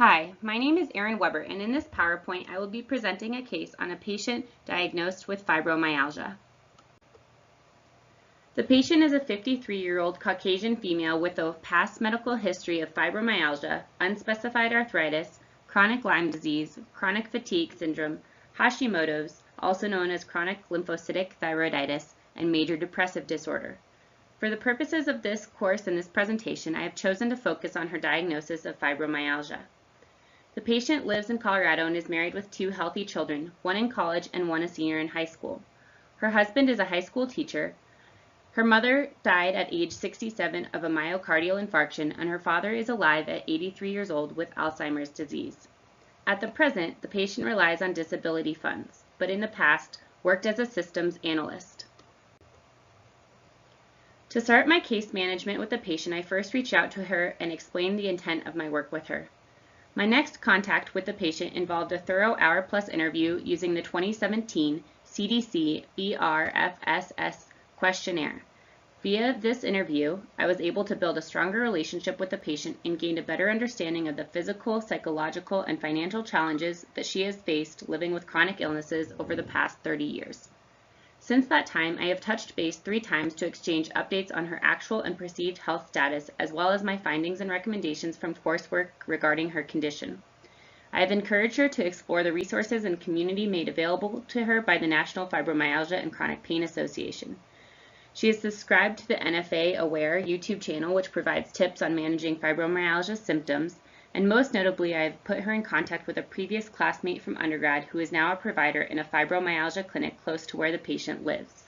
Hi, my name is Erin Weber, and in this PowerPoint, I will be presenting a case on a patient diagnosed with fibromyalgia. The patient is a 53-year-old Caucasian female with a past medical history of fibromyalgia, unspecified arthritis, chronic Lyme disease, chronic fatigue syndrome, Hashimoto's, also known as chronic lymphocytic thyroiditis, and major depressive disorder. For the purposes of this course and this presentation, I have chosen to focus on her diagnosis of fibromyalgia. The patient lives in Colorado and is married with 2 healthy children, one in college and one a senior in high school. Her husband is a high school teacher. Her mother died at age 67 of a myocardial infarction, and her father is alive at 83 years old with Alzheimer's disease. At the present, the patient relies on disability funds, but in the past worked as a systems analyst. To start my case management with the patient, I first reached out to her and explained the intent of my work with her. My next contact with the patient involved a thorough hour-plus interview using the 2017 CDC BRFSS questionnaire. Via this interview, I was able to build a stronger relationship with the patient and gained a better understanding of the physical, psychological, and financial challenges that she has faced living with chronic illnesses over the past 30 years. Since that time, I have touched base 3 times to exchange updates on her actual and perceived health status, as well as my findings and recommendations from coursework regarding her condition. I have encouraged her to explore the resources and community made available to her by the National Fibromyalgia and Chronic Pain Association. She is subscribed to the NFA Aware YouTube channel, which provides tips on managing fibromyalgia symptoms, and most notably, I have put her in contact with a previous classmate from undergrad who is now a provider in a fibromyalgia clinic close to where the patient lives.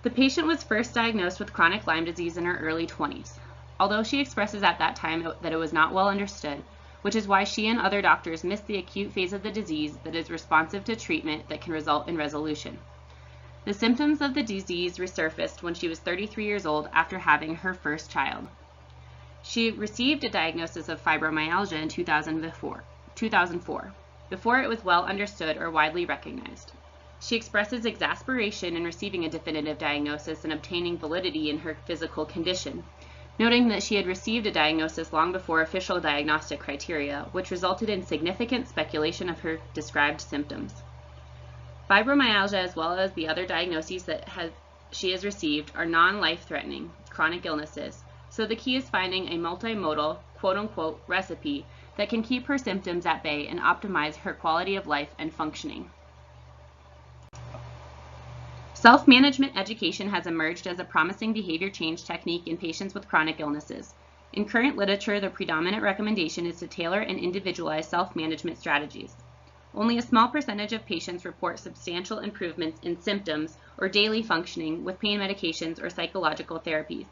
The patient was first diagnosed with chronic Lyme disease in her early 20s, although she expresses at that time that it was not well understood, which is why she and other doctors missed the acute phase of the disease that is responsive to treatment that can result in resolution. The symptoms of the disease resurfaced when she was 33 years old after having her first child. She received a diagnosis of fibromyalgia in 2004, before it was well understood or widely recognized. She expresses exasperation in receiving a definitive diagnosis and obtaining validity in her physical condition, noting that she had received a diagnosis long before official diagnostic criteria, which resulted in significant speculation of her described symptoms. Fibromyalgia, as well as the other diagnoses that she has received, are non-life-threatening chronic illnesses. So the key is finding a multimodal, quote-unquote, recipe that can keep her symptoms at bay and optimize her quality of life and functioning. Self-management education has emerged as a promising behavior change technique in patients with chronic illnesses. In current literature, the predominant recommendation is to tailor and individualize self-management strategies. Only a small percentage of patients report substantial improvements in symptoms or daily functioning with pain medications or psychological therapies.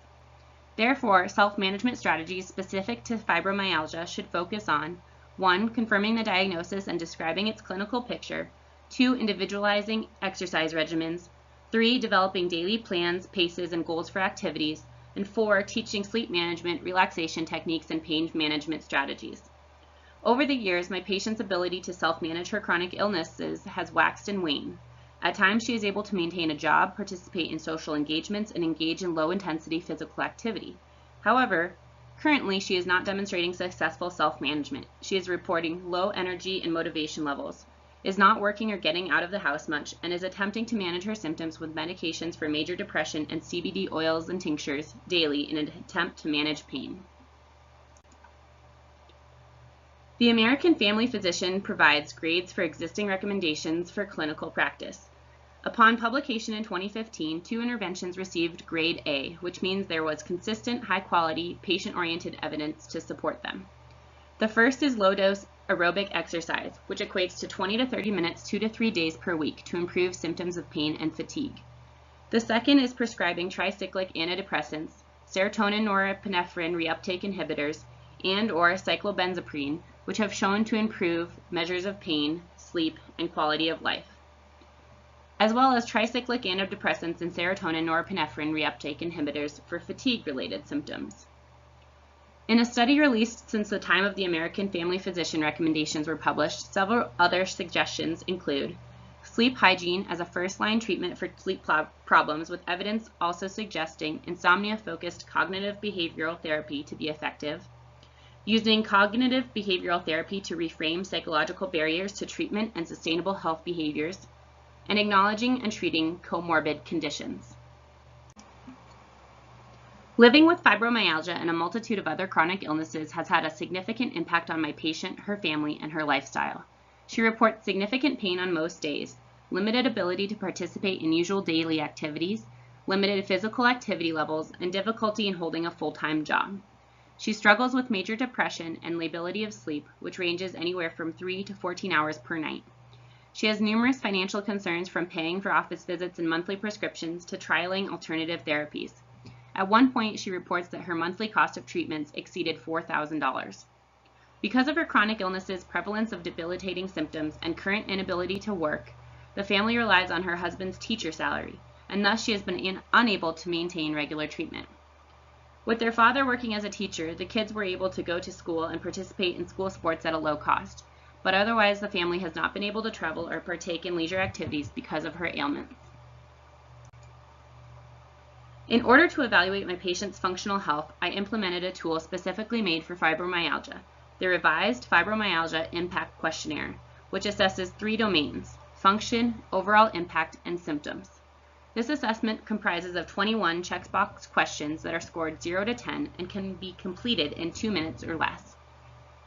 Therefore, self-management strategies specific to fibromyalgia should focus on 1. Confirming the diagnosis and describing its clinical picture, 2. Individualizing exercise regimens, 3. Developing daily plans, paces, and goals for activities, and 4. Teaching sleep management, relaxation techniques, and pain management strategies. Over the years, my patient's ability to self-manage her chronic illnesses has waxed and waned. At times, she is able to maintain a job, participate in social engagements, and engage in low-intensity physical activity. However, currently, she is not demonstrating successful self-management. She is reporting low energy and motivation levels, is not working or getting out of the house much, and is attempting to manage her symptoms with medications for major depression and CBD oils and tinctures daily in an attempt to manage pain. The American Family Physician provides grades for existing recommendations for clinical practice. Upon publication in 2015, 2 interventions received grade A, which means there was consistent, high-quality, patient-oriented evidence to support them. The first is low-dose aerobic exercise, which equates to 20 to 30 minutes 2 to 3 days per week to improve symptoms of pain and fatigue. The second is prescribing tricyclic antidepressants, serotonin norepinephrine reuptake inhibitors, and/or cyclobenzaprine, which have shown to improve measures of pain, sleep, and quality of life, as well as tricyclic antidepressants and serotonin norepinephrine reuptake inhibitors for fatigue-related symptoms. In a study released since the time of the American Family Physician recommendations were published, several other suggestions include sleep hygiene as a first-line treatment for sleep problems, with evidence also suggesting insomnia-focused cognitive behavioral therapy to be effective, using cognitive behavioral therapy to reframe psychological barriers to treatment and sustainable health behaviors, and acknowledging and treating comorbid conditions. Living with fibromyalgia and a multitude of other chronic illnesses has had a significant impact on my patient, her family, and her lifestyle. She reports significant pain on most days, limited ability to participate in usual daily activities, limited physical activity levels, and difficulty in holding a full-time job. She struggles with major depression and lability of sleep, which ranges anywhere from 3 to 14 hours per night. She has numerous financial concerns, from paying for office visits and monthly prescriptions to trialing alternative therapies. At one point, she reports that her monthly cost of treatments exceeded $4,000. Because of her chronic illnesses, prevalence of debilitating symptoms, and current inability to work, the family relies on her husband's teacher salary, and thus she has been unable to maintain regular treatment. With their father working as a teacher, the kids were able to go to school and participate in school sports at a low cost, but otherwise the family has not been able to travel or partake in leisure activities because of her ailments. In order to evaluate my patient's functional health, I implemented a tool specifically made for fibromyalgia, the revised Fibromyalgia Impact Questionnaire, which assesses 3 domains: function, overall impact, and symptoms. This assessment comprises of 21 checkbox questions that are scored 0 to 10 and can be completed in 2 minutes or less.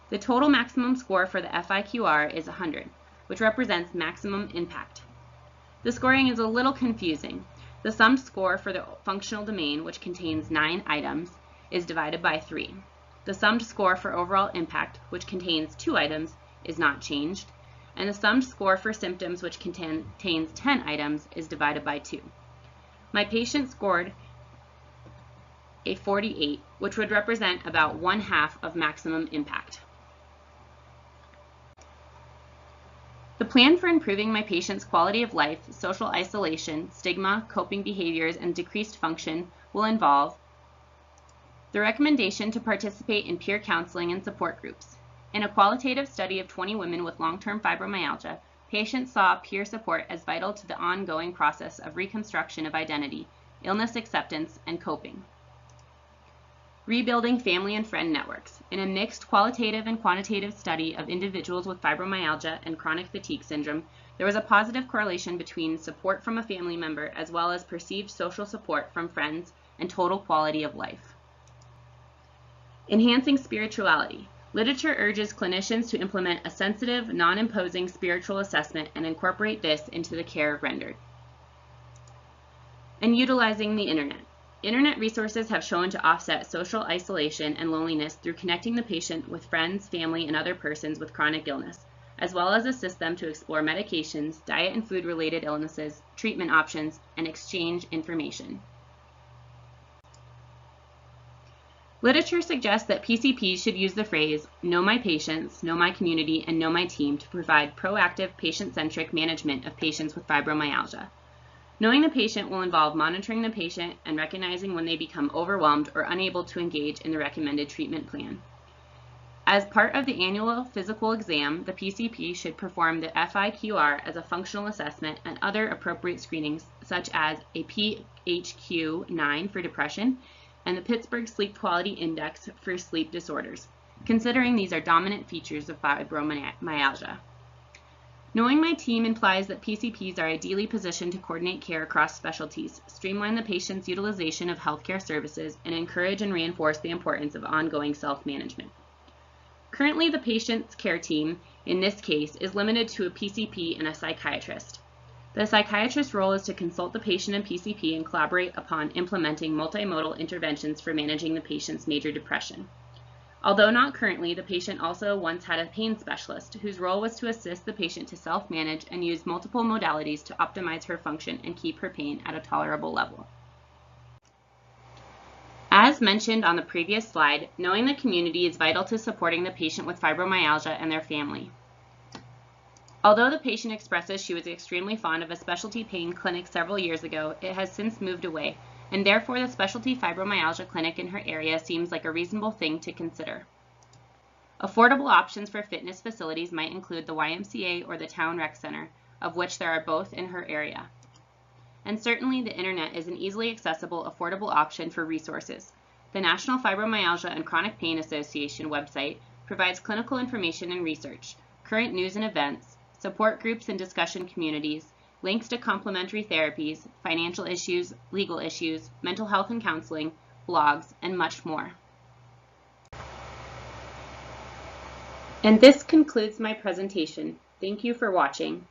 The total maximum score for the FIQR is 100, which represents maximum impact. The scoring is a little confusing. The summed score for the functional domain, which contains 9 items, is divided by 3. The summed score for overall impact, which contains 2 items, is not changed, and the summed score for symptoms, which contains 10 items, is divided by 2. My patient scored a 48, which would represent about 1/2 of maximum impact. The plan for improving my patient's quality of life, social isolation, stigma, coping behaviors, and decreased function will involve the recommendation to participate in peer counseling and support groups. In a qualitative study of 20 women with long-term fibromyalgia, patients saw peer support as vital to the ongoing process of reconstruction of identity, illness acceptance, and coping. Rebuilding family and friend networks. In a mixed qualitative and quantitative study of individuals with fibromyalgia and chronic fatigue syndrome, there was a positive correlation between support from a family member as well as perceived social support from friends and total quality of life. Enhancing spirituality. Literature urges clinicians to implement a sensitive, non-imposing spiritual assessment and incorporate this into the care rendered. And utilizing the internet. Internet resources have shown to offset social isolation and loneliness through connecting the patient with friends, family, and other persons with chronic illness, as well as assist them to explore medications, diet and food-related illnesses, treatment options, and exchange information. Literature suggests that PCPs should use the phrase, "know my patients, know my community, and know my team" to provide proactive, patient-centric management of patients with fibromyalgia. Knowing the patient will involve monitoring the patient and recognizing when they become overwhelmed or unable to engage in the recommended treatment plan. As part of the annual physical exam, the PCP should perform the FIQR as a functional assessment and other appropriate screenings, such as a PHQ-9 for depression and the Pittsburgh Sleep Quality Index for sleep disorders, considering these are dominant features of fibromyalgia. Knowing my team implies that PCPs are ideally positioned to coordinate care across specialties, streamline the patient's utilization of healthcare services, and encourage and reinforce the importance of ongoing self-management. Currently, the patient's care team, in this case, is limited to a PCP and a psychiatrist. The psychiatrist's role is to consult the patient and PCP and collaborate upon implementing multimodal interventions for managing the patient's major depression. Although not currently, the patient also once had a pain specialist whose role was to assist the patient to self-manage and use multiple modalities to optimize her function and keep her pain at a tolerable level. As mentioned on the previous slide, knowing the community is vital to supporting the patient with fibromyalgia and their family. Although the patient expresses she was extremely fond of a specialty pain clinic several years ago, it has since moved away, and therefore the specialty fibromyalgia clinic in her area seems like a reasonable thing to consider. Affordable options for fitness facilities might include the YMCA or the Town Rec Center, of which there are both in her area. And certainly the internet is an easily accessible, affordable option for resources. The National Fibromyalgia and Chronic Pain Association website provides clinical information and research, current news and events, support groups and discussion communities, links to complementary therapies, financial issues, legal issues, mental health and counseling, blogs, and much more. And this concludes my presentation. Thank you for watching.